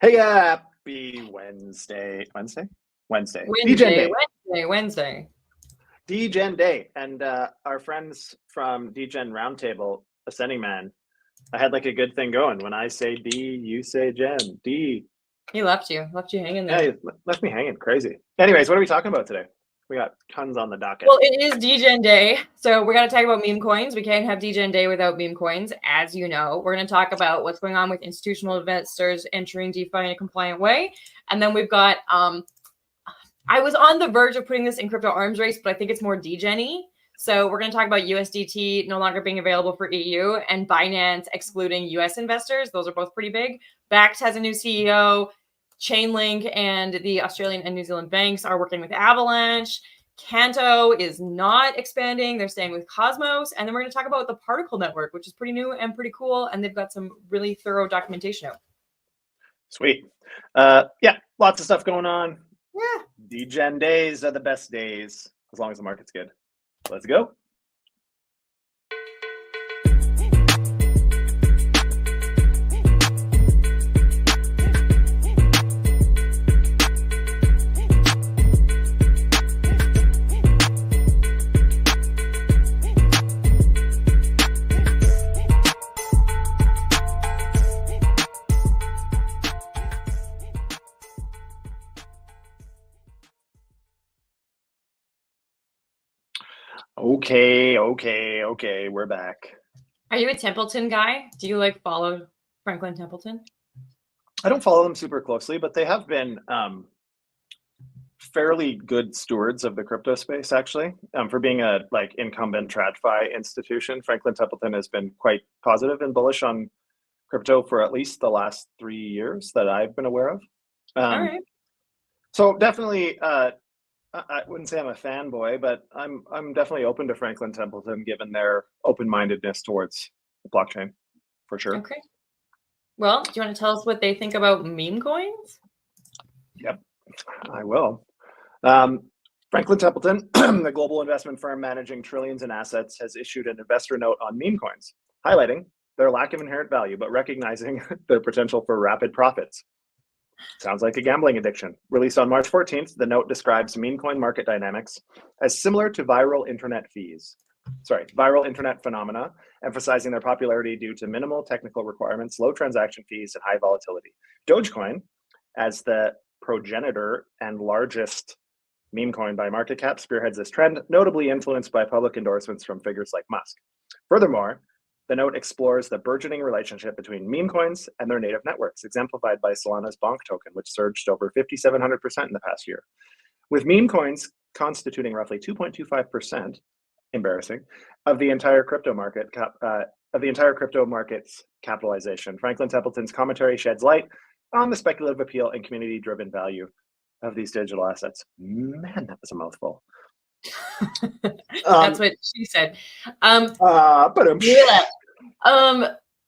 Hey, happy Wednesday. Wednesday. Wednesday. Degen Day. And our friends from Degen Roundtable, Ascending Man, I had like a good thing going. When I say D, you say Gen. D. He left you hanging there. Yeah, he left me hanging. Crazy. Anyways, what are we talking about today? We got tons on the docket. Well, it is Degen Day, so we're going to talk about meme coins. We can't have Degen Day without meme coins, as you know. We're going to talk about what's going on with institutional investors entering DeFi in a compliant way. And then we've got, I was on the verge of putting this in crypto arms race, but I think it's more Degen-y. So we're going to talk about USDT no longer being available for EU and Binance excluding US investors. Those are both pretty big. Bakkt has a new CEO. Chainlink and the Australian and New Zealand banks are working with Avalanche. Canto is not expanding. They're staying with Cosmos. And then we're going to talk about the particle network, which is pretty new and pretty cool. And they've got some really thorough documentation out. Sweet. Yeah, lots of stuff going on. Yeah. Degen days are the best days, as long as the market's good. Let's go. Okay, we're back. Are you a Templeton guy? Do you like follow Franklin Templeton? I don't follow them super closely, but they have been fairly good stewards of the crypto space, actually. For being a like incumbent TradFi institution, Franklin Templeton has been quite positive and bullish on crypto for at least the last 3 years that I've been aware of. All right. So definitely, I wouldn't say I'm a fanboy, but I'm definitely open to Franklin Templeton given their open-mindedness towards the blockchain, for sure. Okay. Well, do you want to tell us what they think about meme coins? Yep, I will. Franklin Templeton, the global investment firm managing trillions in assets, has issued an investor note on meme coins, highlighting their lack of inherent value, but recognizing their potential for rapid profits. Sounds like a gambling addiction. Released on March 14th, the note describes meme coin market dynamics as similar to viral internet phenomena, emphasizing their popularity due to minimal technical requirements, low transaction fees, and high volatility. Dogecoin, as the progenitor and largest meme coin by market cap, spearheads this trend, notably influenced by public endorsements from figures like Musk. Furthermore, the note explores the burgeoning relationship between meme coins and their native networks, exemplified by Solana's BONK token, which surged over 5,700% in the past year. With meme coins constituting roughly 2.25%, embarrassing, of the entire crypto market market's capitalization, Franklin Templeton's commentary sheds light on the speculative appeal and community-driven value of these digital assets. Man, that was a mouthful. That's what she said.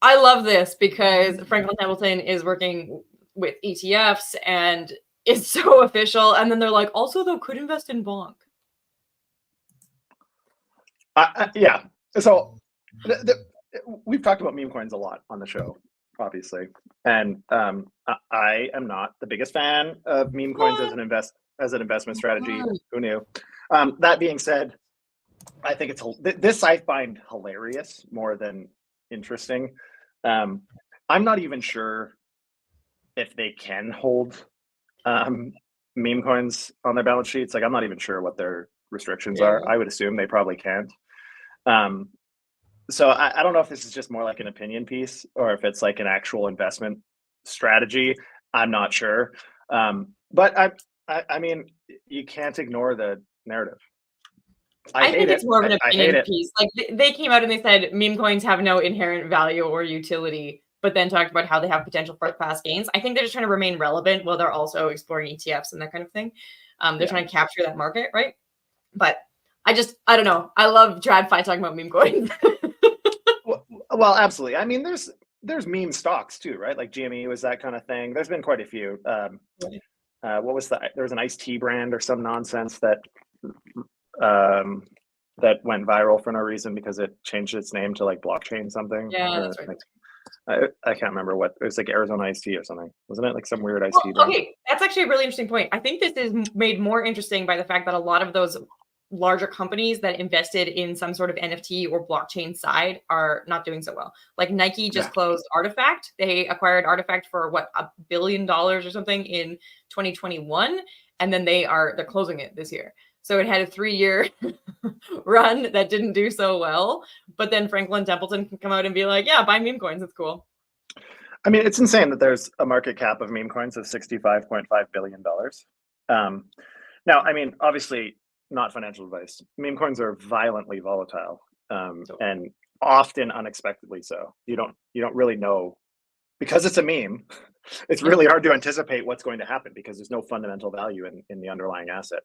I love this because Franklin Templeton is working with ETFs and it's so official. And then they're like, also though, could invest in BONK. Yeah. So we've talked about meme coins a lot on the show, obviously, and I am not the biggest fan of meme coins as an investment strategy. Who knew? That being said, I think this I find hilarious more than interesting. I'm not even sure if they can hold meme coins on their balance sheets. Like, I'm not even sure what their restrictions are. I would assume they probably can't. So I don't know if this is just more like an opinion piece or if it's like an actual investment strategy. I'm not sure. But I mean, you can't ignore the narrative. I think it's more of an opinion piece. Like they came out and they said meme coins have no inherent value or utility, but then talked about how they have potential for fast gains. I think they're just trying to remain relevant while they're also exploring ETFs and that kind of thing. They're trying to capture that market, right? But I don't know. I love TradFi talking about meme coins. well, absolutely. I mean, there's meme stocks too, right? Like GME was that kind of thing. There's been quite a few. What was there was an iced tea brand or some nonsense that went viral for no reason because it changed its name to like blockchain something. Yeah, that's right. I can't remember what it was, like Arizona iced tea or something, wasn't it? Like some weird iced tea brand. Okay, that's actually a really interesting point. I think this is made more interesting by the fact that a lot of those larger companies that invested in some sort of NFT or blockchain side are not doing so well. Like Nike just closed Artifact. They acquired Artifact for what, $1 billion or something in 2021, and then they're closing it this year. So it had a 3-year run that didn't do so well. But then Franklin Templeton can come out and be like, yeah, buy meme coins. It's cool. I mean, it's insane that there's a market cap of meme coins of $65.5 billion. Now, I mean, obviously not financial advice. Meme coins are violently volatile and often unexpectedly so. You don't really know, because it's a meme. It's really hard to anticipate what's going to happen because there's no fundamental value in the underlying asset.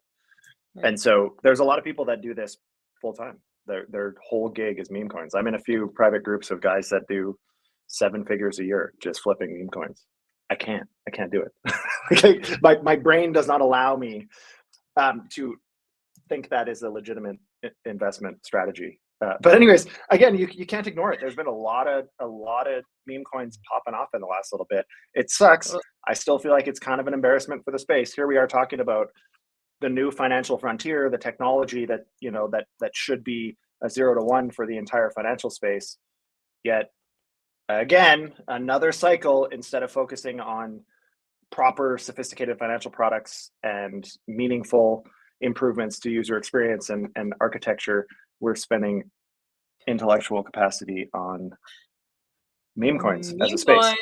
Right. And so there's a lot of people that do this full time. Their whole gig is meme coins. I'm in a few private groups of guys that do 7 figures a year just flipping meme coins. I can't do it. my brain does not allow me to think that is a legitimate investment strategy. But anyways, again, you can't ignore it. There's been a lot of meme coins popping off in the last little bit. It sucks. I still feel like it's kind of an embarrassment for the space. Here we are talking about the new financial frontier, the technology that that should be a 0 to 1 for the entire financial space. Yet again, another cycle, instead of focusing on proper sophisticated financial products and meaningful improvements to user experience and architecture, we're spending intellectual capacity on meme coins as a space,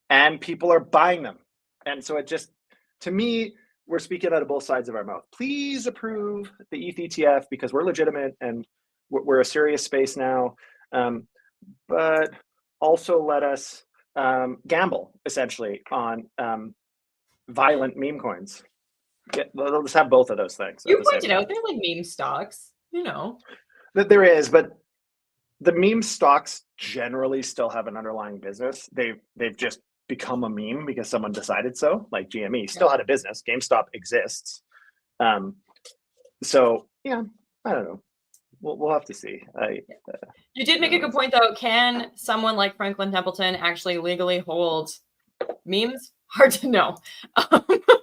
and people are buying them. And so it just, to me, we're speaking out of both sides of our mouth. Please approve the ETH ETF because we're legitimate and we're a serious space now. But also let us gamble essentially on violent meme coins. Let's have both of those things. You pointed out they're like meme stocks, That there is, but the meme stocks generally still have an underlying business. They've just become a meme because someone decided so. Like GME still had a business. GameStop exists. So yeah, I don't know. We'll have to see. You did make a good point though. Can someone like Franklin Templeton actually legally hold memes? Hard to know.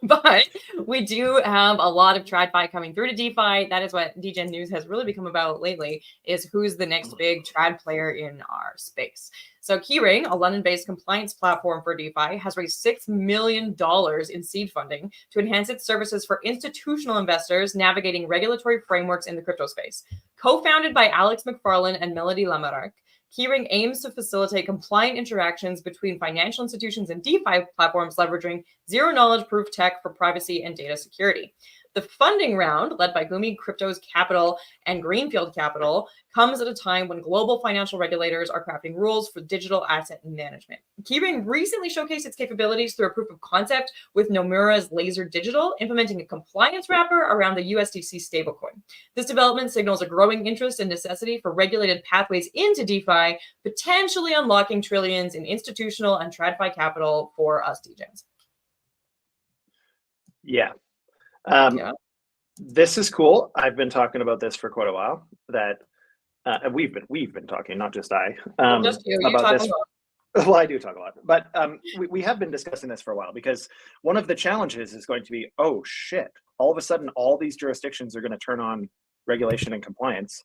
But we do have a lot of TradFi coming through to DeFi. That is what Degen News has really become about lately, is who's the next big trad player in our space. So Keyring, a London-based compliance platform for DeFi, has raised $6 million in seed funding to enhance its services for institutional investors navigating regulatory frameworks in the crypto space. Co-founded by Alex McFarlane and Melody Lamarck, Keyring aims to facilitate compliant interactions between financial institutions and DeFi platforms leveraging zero-knowledge proof tech for privacy and data security. The funding round, led by Gumi Crypto's Capital and Greenfield Capital, comes at a time when global financial regulators are crafting rules for digital asset management. Keyring recently showcased its capabilities through a proof of concept with Nomura's Laser Digital, implementing a compliance wrapper around the USDC stablecoin. This development signals a growing interest and necessity for regulated pathways into DeFi, potentially unlocking trillions in institutional and TradFi capital for us Degens. Yeah. This is cool. I've been talking about this for quite a while. That we've been talking, not just I, just you about this. Well, I do talk a lot, but we have been discussing this for a while because one of the challenges is going to be, oh shit! All of a sudden, all these jurisdictions are going to turn on regulation and compliance,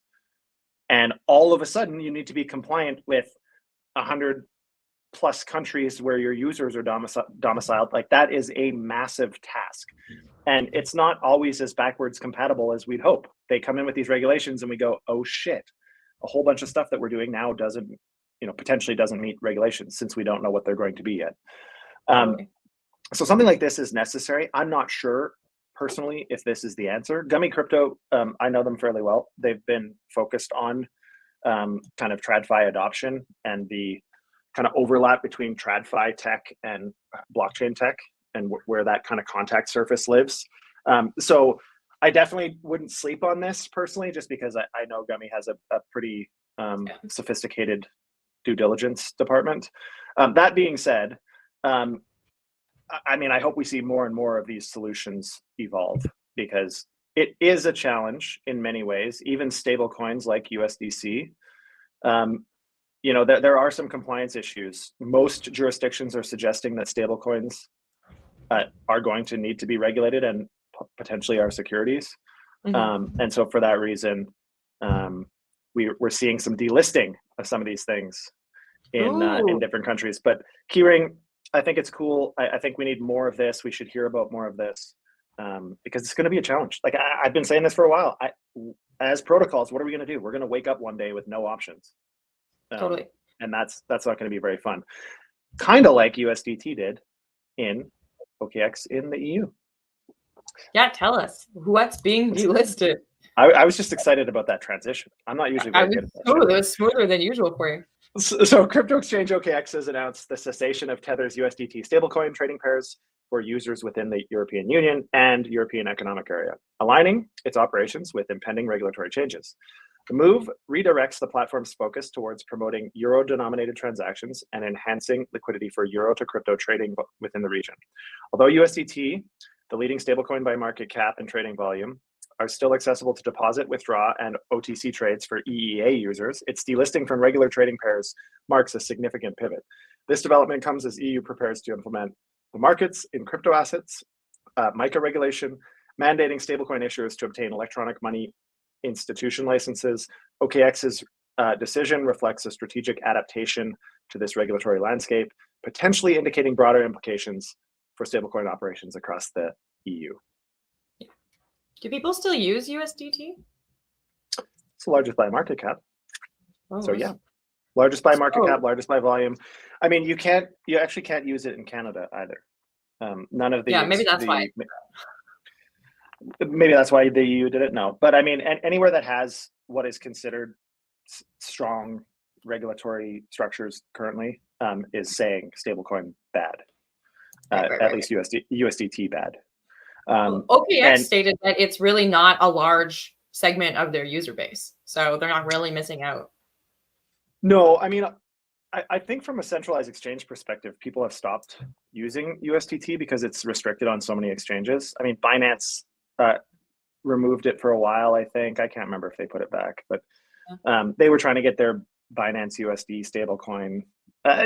and all of a sudden, you need to be compliant with 100+ countries where your users are domiciled. Like that is a massive task. And it's not always as backwards compatible as we'd hope. They come in with these regulations and we go, oh shit, a whole bunch of stuff that we're doing now doesn't, potentially doesn't meet regulations since we don't know what they're going to be yet. So something like this is necessary. I'm not sure personally if this is the answer. Gummy Crypto, I know them fairly well. They've been focused on kind of TradFi adoption and the kind of overlap between TradFi tech and blockchain tech, and where that kind of contact surface lives. So I definitely wouldn't sleep on this personally, just because I know Gummy has a pretty sophisticated due diligence department. That being said, I mean, I hope we see more and more of these solutions evolve because it is a challenge in many ways. Even stable coins like USDC, there are some compliance issues. Most jurisdictions are suggesting that stablecoins are going to need to be regulated and potentially are securities. And so for that reason, we're seeing some delisting of some of these things in different countries. But Keyring, I think it's cool. I think we need more of this. We should hear about more of this because it's going to be a challenge. Like I've been saying this for a while. As protocols, what are we going to do? We're going to wake up one day with no options. Totally. And that's not going to be very fun. Kind of like USDT did in OKX in the EU. Yeah, tell us what's being delisted. I was just excited about that transition. I'm not usually very good at that. It was smoother than usual for you. So crypto exchange OKX has announced the cessation of Tether's USDT stablecoin trading pairs for users within the European Union and European Economic Area, aligning its operations with impending regulatory changes. The move redirects the platform's focus towards promoting euro-denominated transactions and enhancing liquidity for euro to crypto trading within the region. Although USDT, the leading stablecoin by market cap and trading volume, are still accessible to deposit, withdraw, and OTC trades for EEA users, its delisting from regular trading pairs marks a significant pivot. This development comes as EU prepares to implement the markets in crypto assets, MiCA regulation, mandating stablecoin issuers to obtain electronic money institution licenses. OKX's decision reflects a strategic adaptation to this regulatory landscape, potentially indicating broader implications for stablecoin operations across the EU. Do people still use USDT? It's the largest by market cap. Oh, So yeah, largest by market cap, largest by volume. I mean, you actually can't use it in Canada either. None of the maybe that's why. Maybe that's why the EU did it. No, but I mean, anywhere that has what is considered strong regulatory structures currently is saying stablecoin bad. At least USDT bad. OKX stated that it's really not a large segment of their user base, so they're not really missing out. No, I mean, I think from a centralized exchange perspective, people have stopped using USDT because it's restricted on so many exchanges. I mean, Binance removed it for a while, I think. I can't remember if they put it back, but they were trying to get their Binance USD stablecoin.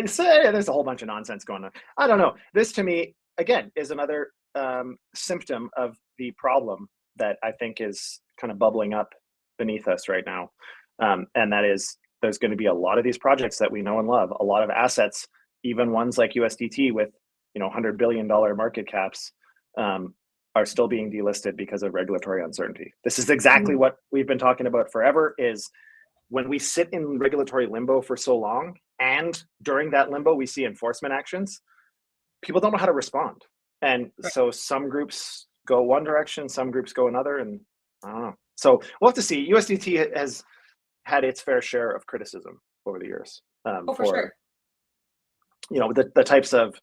So there's a whole bunch of nonsense going on. I don't know. This to me, again, is another symptom of the problem that I think is kind of bubbling up beneath us right now. And that is there's going to be a lot of these projects that we know and love, a lot of assets, even ones like USDT with $100 billion market caps are still being delisted because of regulatory uncertainty. This is exactly what we've been talking about forever, is when we sit in regulatory limbo for so long, and during that limbo, we see enforcement actions, people don't know how to respond. And so some groups go one direction, some groups go another, and I don't know. So we'll have to see. USDT has had its fair share of criticism over the years. For sure. The types of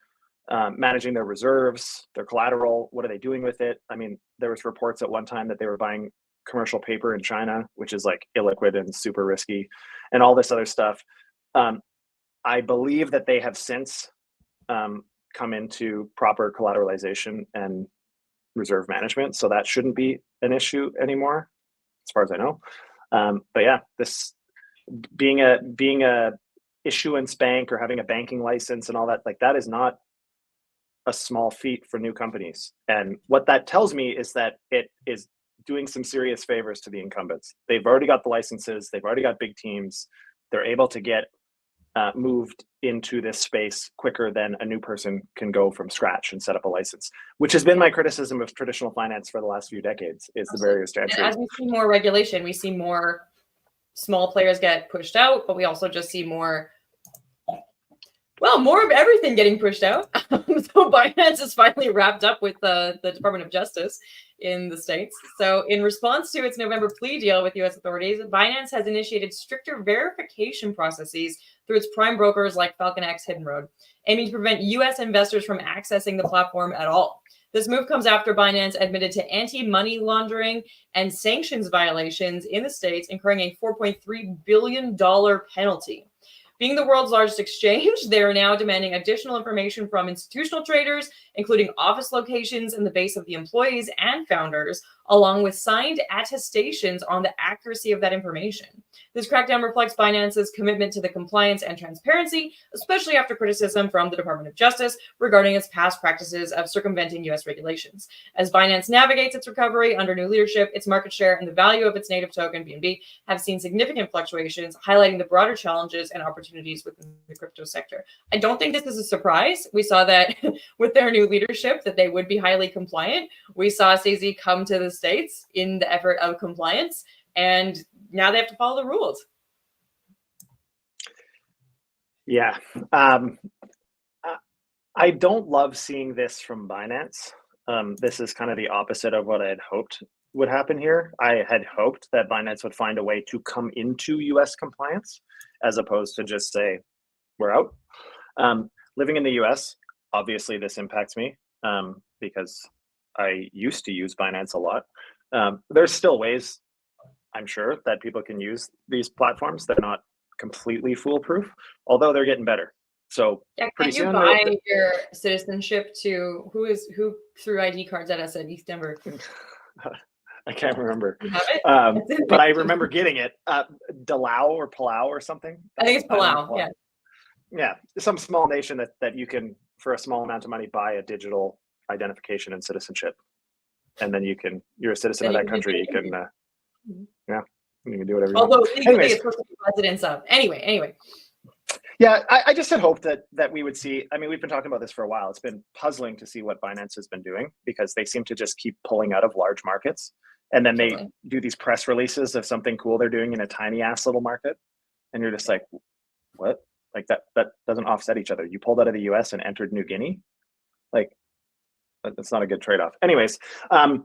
managing their reserves, their collateral, what are they doing with it? I mean, there was reports at one time that they were buying commercial paper in China, which is like illiquid and super risky, and all this other stuff. I believe that they have since come into proper collateralization and reserve management, so that shouldn't be an issue anymore, as far as I know. But yeah, this being a issuance bank or having a banking license and all that, like that is not a small feat for new companies. And what that tells me is that it is doing some serious favors to the incumbents. They've already got the licenses, they've already got big teams, they're able to get moved into this space quicker than a new person can go from scratch and set up a license, which has been my criticism of traditional finance for the last few decades, is the barriers to entry. And as we see more regulation, we see more small players get pushed out, but we also just see more of everything getting pushed out. So Binance is finally wrapped up with the Department of Justice in the States. So in response to its November plea deal with U.S. authorities, Binance has initiated stricter verification processes through its prime brokers like FalconX, Hidden Road, aiming to prevent U.S. investors from accessing the platform at all. This move comes after Binance admitted to anti-money laundering and sanctions violations in the States, incurring a $4.3 billion penalty. Being the world's largest exchange, they are now demanding additional information from institutional traders, including office locations and the base of the employees and founders, along with signed attestations on the accuracy of that information. This crackdown reflects Binance's commitment to the compliance and transparency, especially after criticism from the Department of Justice regarding its past practices of circumventing U.S. regulations. As Binance navigates its recovery under new leadership, its market share and the value of its native token, BNB, have seen significant fluctuations, highlighting the broader challenges and opportunities within the crypto sector. I don't think this is a surprise. We saw that with their new leadership that they would be highly compliant. We saw CZ come to the States in the effort of compliance, and now they have to follow the rules. Yeah. I don't love seeing this from Binance. This is kind of the opposite of what I had hoped would happen here. I had hoped that Binance would find a way to come into US compliance as opposed to just say, we're out. Living in the US, obviously this impacts me because I used to use Binance a lot. There's still ways, I'm sure, that people can use these platforms. They're not completely foolproof, although they're getting better. So yeah, pretty can you soon buy your citizenship to who threw ID cards at us at East Denver? I can't remember. You have it? But I remember getting it. Palau or something. I think it's Palau. Yeah. Yeah, some small nation that you can, for a small amount of money, buy a digital identification and citizenship, and then you're a citizen of that country. You can, yeah, you can do whatever you want. Although legally it's supposed to be residents of. Anyway. Yeah, I just had hoped that we would see. I mean, we've been talking about this for a while. It's been puzzling to see what Binance has been doing because they seem to just keep pulling out of large markets, and then they do these press releases of something cool they're doing in a tiny ass little market, and you're just like, what? Like that doesn't offset each other. You pulled out of the US and entered New Guinea. Like that's not a good trade-off. Anyways, I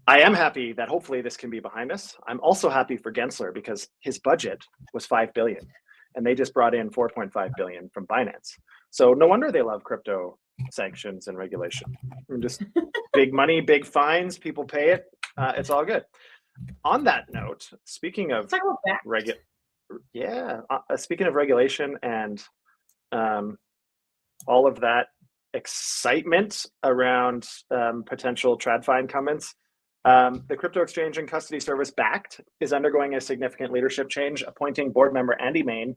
am happy that hopefully this can be behind us. I'm also happy for Gensler because his budget was $5 billion and they just brought in $4.5 billion from Binance. So no wonder they love crypto sanctions and regulation. Just big money, big fines, people pay it. It's all good. On that note, speaking of speaking of regulation and all of that excitement around potential TradFi incumbents, the crypto exchange and custody service Bakkt is undergoing a significant leadership change, appointing board member Andy Main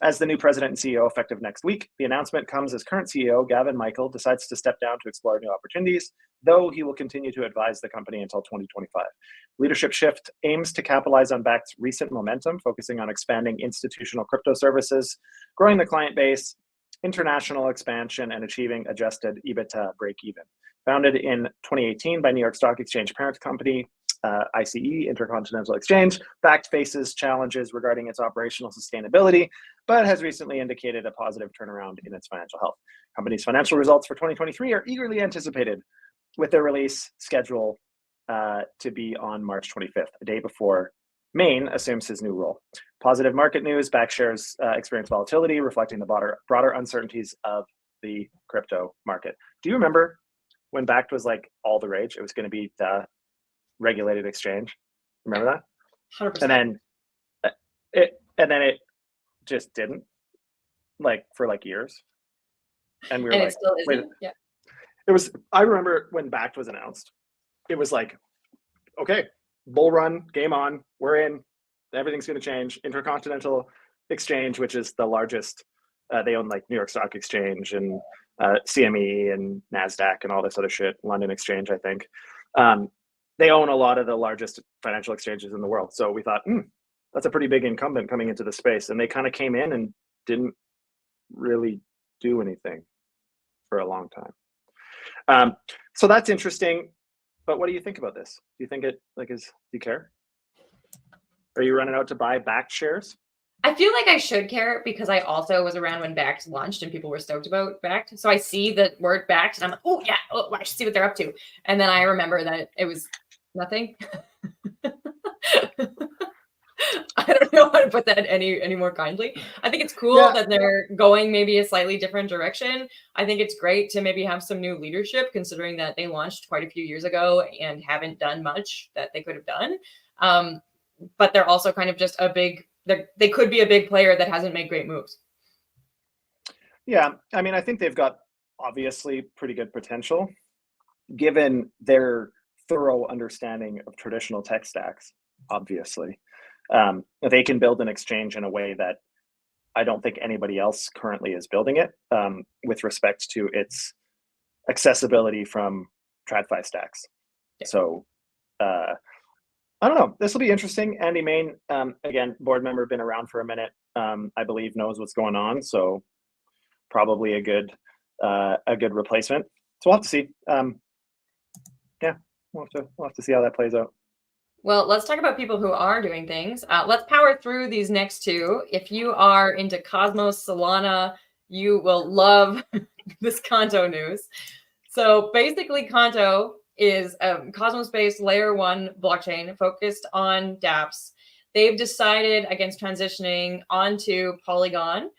as the new president and CEO effective next week. The announcement comes as current CEO Gavin Michael decides to step down to explore new opportunities, though he will continue to advise the company until 2025. Leadership shift aims to capitalize on Bakkt's recent momentum, focusing on expanding institutional crypto services, growing the client base, international expansion, and achieving adjusted EBITDA break-even. Founded in 2018 by New York Stock Exchange parent company, ICE, Intercontinental Exchange, Bakkt faces challenges regarding its operational sustainability, but has recently indicated a positive turnaround in its financial health. Company's financial results for 2023 are eagerly anticipated, with their release scheduled to be on March 25th, a day before Main assumes his new role. Positive market news, Bakkt shares experience volatility, reflecting the broader uncertainties of the crypto market. Do you remember when Bakkt was like all the rage? It was going to be the regulated exchange. Remember that? 100%. And then it just didn't, like for like years. And we were like, it still isn't. wait. Yeah. It was. I remember when Bakkt was announced. It was like, okay, bull run, game on. We're in. Everything's going to change. Intercontinental Exchange, which is the largest. They own like New York Stock Exchange and CME and NASDAQ and all this other shit. London Exchange, I think. They own a lot of the largest financial exchanges in the world. So we thought, that's a pretty big incumbent coming into the space. And they kind of came in and didn't really do anything for a long time. So that's interesting. But what do you think about this? Do you think it do you care? Are you running out to buy Bakkt shares? I feel like I should care because I also was around when Bakkt launched and people were stoked about Bakkt. So I see the word Bakkt and I'm like, oh yeah, I should see what they're up to. And then I remember that it was nothing. I don't know how to put that any more kindly. I think it's cool that they're going maybe a slightly different direction. I think it's great to maybe have some new leadership, considering that they launched quite a few years ago and haven't done much that they could have done. But they're also kind of just they could be a big player that hasn't made great moves. Yeah, I mean, I think they've got obviously pretty good potential, given their thorough understanding of traditional tech stacks, obviously. They can build an exchange in a way that I don't think anybody else currently is building it, with respect to its accessibility from TradFi stacks. So I don't know. This will be interesting. Andy Main, again, board member, been around for a minute. I believe knows what's going on. So probably a good replacement. So we'll have to see. Yeah, we'll have to see how that plays out. Well, let's talk about people who are doing things. Let's power through these next two. If you are into Cosmos, Solana, you will love this Canto news. So basically, Canto is a Cosmos-based layer 1 blockchain focused on dApps. They've decided against transitioning onto Polygon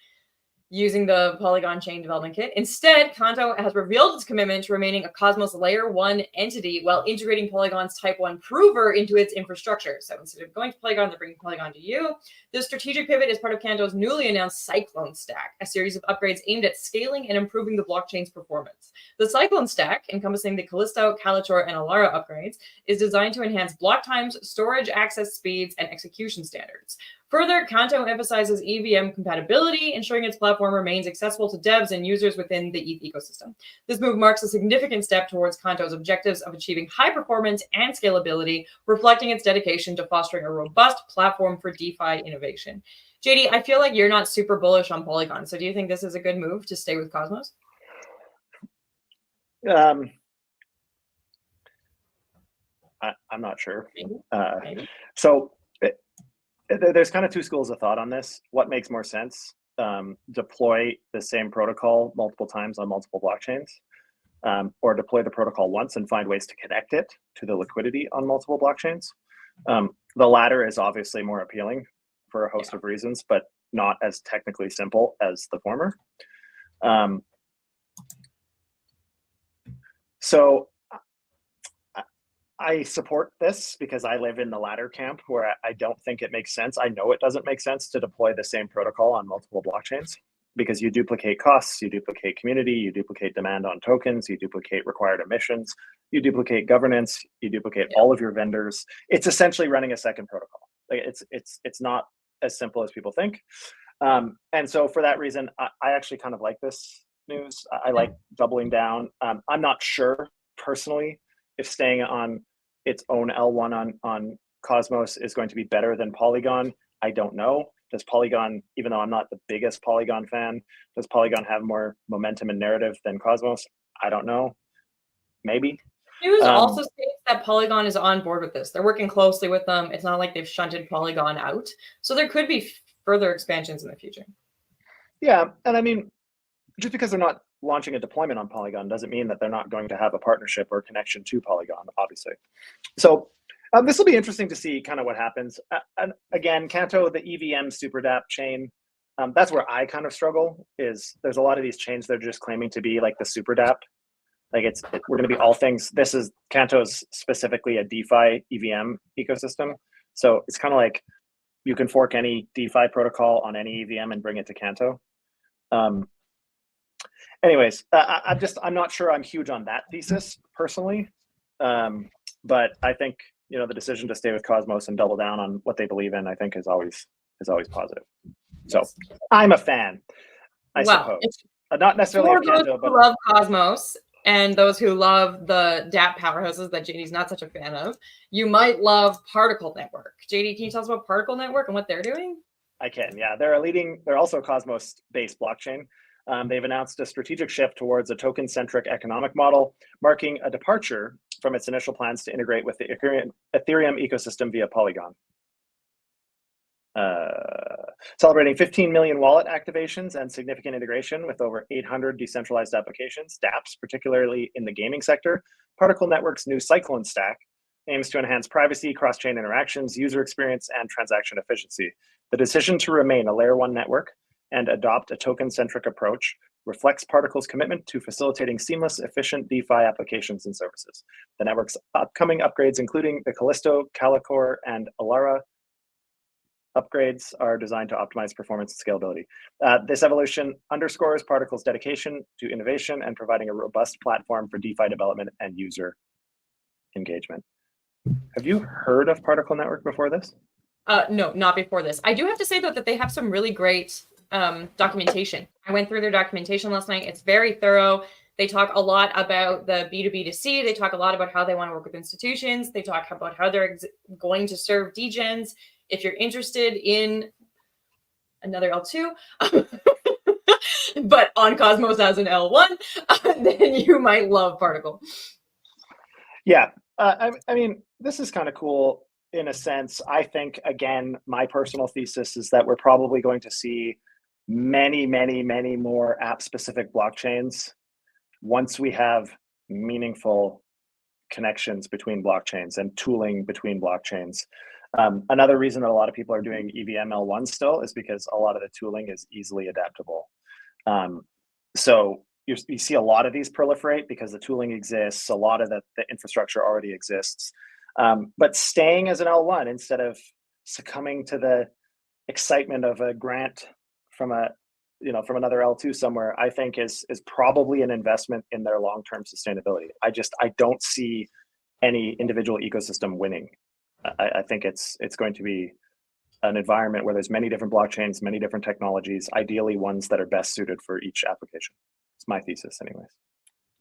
using the Polygon chain development kit. Instead, Canto has revealed its commitment to remaining a Cosmos layer 1 entity while integrating Polygon's type 1 prover into its infrastructure. So instead of going to Polygon, they're bringing Polygon to you. This strategic pivot is part of Canto's newly announced Cyclone Stack, a series of upgrades aimed at scaling and improving the blockchain's performance. The Cyclone Stack, encompassing the Callisto, Calator, and Alara upgrades, is designed to enhance block times, storage access speeds, and execution standards. Further, Canto emphasizes EVM compatibility, ensuring its platform remains accessible to devs and users within the ETH ecosystem. This move marks a significant step towards Canto's objectives of achieving high performance and scalability, reflecting its dedication to fostering a robust platform for DeFi innovation. JD, I feel like you're not super bullish on Polygon, so do you think this is a good move to stay with Cosmos? I'm not sure. Maybe. So there's kind of two schools of thought on this. What makes more sense? Deploy the same protocol multiple times on multiple blockchains, or deploy the protocol once and find ways to connect it to the liquidity on multiple blockchains. The latter is obviously more appealing for a host of reasons, but not as technically simple as the former. So I support this because I live in the latter camp where I don't think it makes sense. I know it doesn't make sense to deploy the same protocol on multiple blockchains because you duplicate costs, you duplicate community, you duplicate demand on tokens, you duplicate required emissions, you duplicate governance, you duplicate all of your vendors. It's essentially running a second protocol. Like it's not as simple as people think. And so for that reason, I actually kind of like this news. I like doubling down. I'm not sure personally if staying on its own L1 on Cosmos is going to be better than Polygon. I don't know. Does Polygon, even though I'm not the biggest Polygon fan, does Polygon have more momentum and narrative than Cosmos? I don't know. Maybe. News also states that Polygon is on board with this. They're working closely with them. It's not like they've shunted Polygon out. So there could be further expansions in the future. Yeah, and I mean, just because they're not launching a deployment on Polygon doesn't mean that they're not going to have a partnership or connection to Polygon, obviously. So this will be interesting to see kind of what happens. And again, Canto, the EVM super dApp chain, that's where I kind of struggle is there's a lot of these chains that are just claiming to be like the super dApp. Like we're going to be all things. This is Canto's specifically a DeFi EVM ecosystem. So it's kind of like you can fork any DeFi protocol on any EVM and bring it to Canto. Anyways, I'm not sure I'm huge on that thesis personally, but I think the decision to stay with Cosmos and double down on what they believe in, I think is always positive. So I'm a fan, I suppose. Not necessarily for of Canto, those but who love Cosmos and those who love the dApp powerhouses that JD's not such a fan of, you might love Particle Network. JD, can you tell us about Particle Network and what they're doing? I can. Yeah, they're also a Cosmos-based blockchain. They've announced a strategic shift towards a token-centric economic model, marking a departure from its initial plans to integrate with the Ethereum ecosystem via Polygon. Celebrating 15 million wallet activations and significant integration with over 800 decentralized applications, dApps, particularly in the gaming sector, Particle Network's new Cyclone Stack aims to enhance privacy, cross-chain interactions, user experience, and transaction efficiency. The decision to remain a layer 1 network and adopt a token-centric approach reflects Particle's commitment to facilitating seamless, efficient DeFi applications and services. The network's upcoming upgrades, including the Callisto, Calator, and Alara upgrades, are designed to optimize performance and scalability. This evolution underscores Particle's dedication to innovation and providing a robust platform for DeFi development and user engagement. Have you heard of Particle Network before this? No, not before this. I do have to say though that they have some really great documentation. I went through their documentation last night. It's very thorough. They talk a lot about the B2B2C. They talk a lot about how they want to work with institutions. They talk about how they're going to serve degens. If you're interested in another L2, but on Cosmos as an L1, then you might love Particle. Yeah, I mean, this is kind of cool in a sense. I think, again, my personal thesis is that we're probably going to see many, many, many more app-specific blockchains once we have meaningful connections between blockchains and tooling between blockchains. Another reason that a lot of people are doing EVM L1 still is because a lot of the tooling is easily adaptable. So you see a lot of these proliferate because the tooling exists, a lot of the infrastructure already exists. But staying as an L1 instead of succumbing to the excitement of a grant from from another L2 somewhere, I think is probably an investment in their long-term sustainability. I don't see any individual ecosystem winning. I think it's going to be an environment where there's many different blockchains, many different technologies, ideally ones that are best suited for each application. It's my thesis anyways.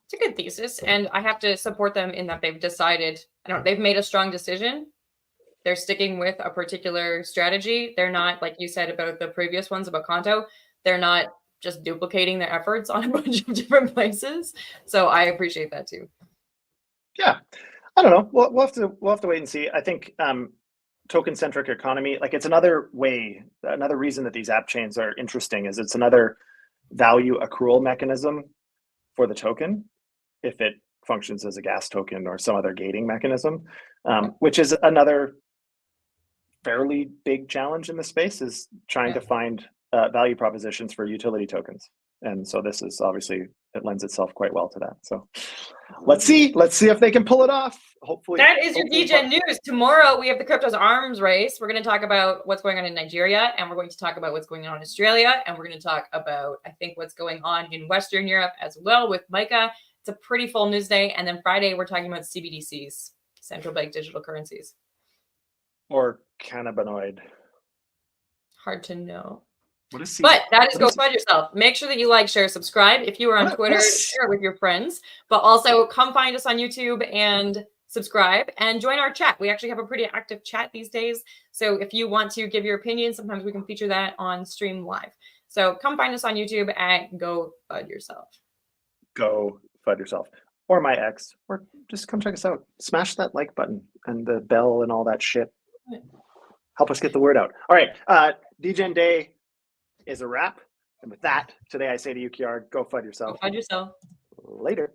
It's a good thesis, and I have to support them in that they've decided, they've made a strong decision. They're sticking with a particular strategy. They're not, like you said about the previous ones about Canto, they're not just duplicating their efforts on a bunch of different places. So I appreciate that too. Yeah, I don't know. We'll have to wait and see. I think token-centric economy, like it's another reason that these app chains are interesting is it's another value accrual mechanism for the token if it functions as a gas token or some other gating mechanism, which is another fairly big challenge in the space, is trying to find value propositions for utility tokens. And so this is obviously, it lends itself quite well to that. So let's see if they can pull it off. Hopefully. That is your Degen news. Tomorrow we have the crypto's arms race. We're going to talk about what's going on in Nigeria, and we're going to talk about what's going on in Australia, and we're going to talk about, I think, what's going on in Western Europe as well with Micah. It's a pretty full news day. And then Friday, we're talking about CBDCs, central bank digital currencies. Or cannabinoid. Hard to know. But that is go find yourself. Make sure that you like, share, subscribe. If you are on Twitter, share it with your friends. But also come find us on YouTube and subscribe and join our chat. We actually have a pretty active chat these days. So if you want to give your opinion, sometimes we can feature that on stream live. So come find us on YouTube at Go Fud Yourself. Go Fud Yourself. Or my ex. Or just come check us out. Smash that like button and the bell and all that shit. Help us get the word out. All right. Degen Day is a wrap. And with that, today I say to you, Kiara, go Fud yourself. Go Fud yourself. Later.